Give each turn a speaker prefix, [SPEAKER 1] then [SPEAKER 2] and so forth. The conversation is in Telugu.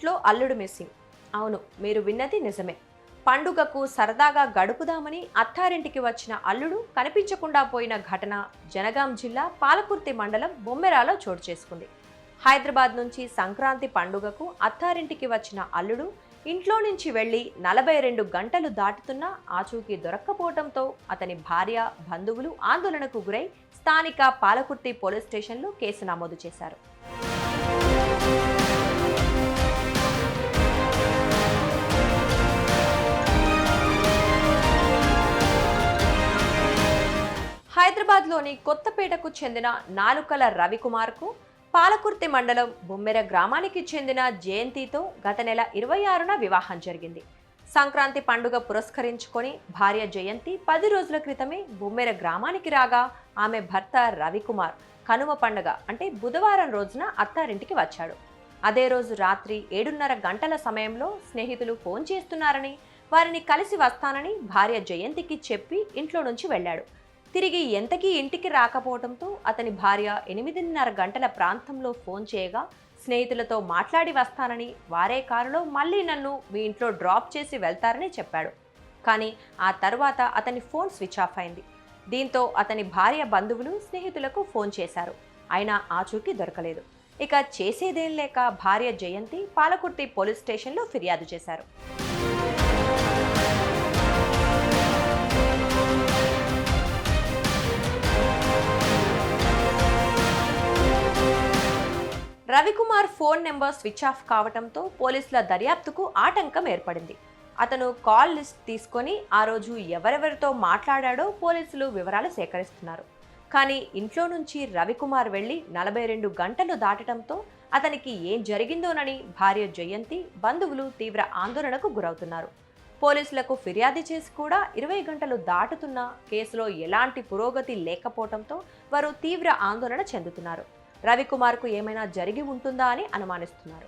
[SPEAKER 1] ఇంట్లో అల్లుడు మిస్సింగ్. అవును, మీరు విన్నది నిజమే. పండుగకు సరదాగా గడుపుదామని అత్తారింటికి వచ్చిన అల్లుడు కనిపించకుండా పోయిన ఘటన జనగాం జిల్లా పాలకుర్తి మండలం బొమ్మెరాలో చోటు చేసుకుంది. హైదరాబాద్ నుంచి సంక్రాంతి పండుగకు అత్తారింటికి వచ్చిన అల్లుడు ఇంట్లో నుంచి వెళ్లి 42 గంటలు దాటుతున్నా ఆచూకీ దొరక్కపోవడంతో అతని భార్య, బంధువులు ఆందోళనకు గురై స్థానిక పాలకుర్తి పోలీస్ స్టేషన్లో కేసు నమోదు చేశారు. హైదరాబాద్లోని కొత్తపేటకు చెందిన నాలుకల రవికుమార్కు పాలకుర్తి మండలం బొమ్మెర గ్రామానికి చెందిన జయంతితో గత నెల 26న వివాహం జరిగింది. సంక్రాంతి పండుగ పురస్కరించుకొని భార్య జయంతి 10 రోజుల క్రితమే బొమ్మెర గ్రామానికి రాగా ఆమె భర్త రవికుమార్ కనుమ పండుగ అంటే బుధవారం రోజున అత్తారింటికి వచ్చాడు. అదే రోజు రాత్రి 7:30 గంటల సమయంలో స్నేహితులు ఫోన్ చేస్తున్నారని, వారిని కలిసి వస్తానని భార్య జయంతికి చెప్పి ఇంట్లో నుంచి వెళ్ళాడు. తిరిగి ఎంతకీ ఇంటికి రాకపోవడంతో అతని భార్య 8:30 గంటల ప్రాంతంలో ఫోన్ చేయగా స్నేహితులతో మాట్లాడి వస్తానని, వారే కారులో మళ్ళీ నన్ను మీ ఇంట్లో డ్రాప్ చేసి వెళ్తారని చెప్పాడు. కానీ ఆ తర్వాత అతని ఫోన్ స్విచ్ ఆఫ్ అయింది. దీంతో అతని భార్య బంధువులు స్నేహితులకు ఫోన్ చేశారు. అయినా ఆచూకీ దొరకలేదు. ఇక చేసేదేం లేక భార్య జయంతి పాలకుర్తి పోలీస్ స్టేషన్లో ఫిర్యాదు చేశారు. Ravikumar phone number switch off కావడంతో పోలీసుల దర్యాప్తుకు ఆటంకం ఏర్పడింది. అతను కాల్ లిస్ట్ తీసుకొని ఆ రోజు ఎవరెవరితో మాట్లాడాడో పోలీసులు వివరాలు సేకరిస్తున్నారు. కానీ ఇంట్లో నుంచి రవికుమార్ వెళ్లి 42 గంటలు దాటడంతో అతనికి ఏం జరిగిందోనని భార్య జయంతి, బంధువులు తీవ్ర ఆందోళనకు గురవుతున్నారు. పోలీసులకు ఫిర్యాదు చేసి కూడా 20 గంటలు దాటుతున్నా కేసులో ఎలాంటి పురోగతి లేకపోవడంతో వారు తీవ్ర ఆందోళన చెందుతున్నారు. రవికుమార్కు ఏమైనా జరిగి ఉంటుందా అని అనుమానిస్తున్నారు.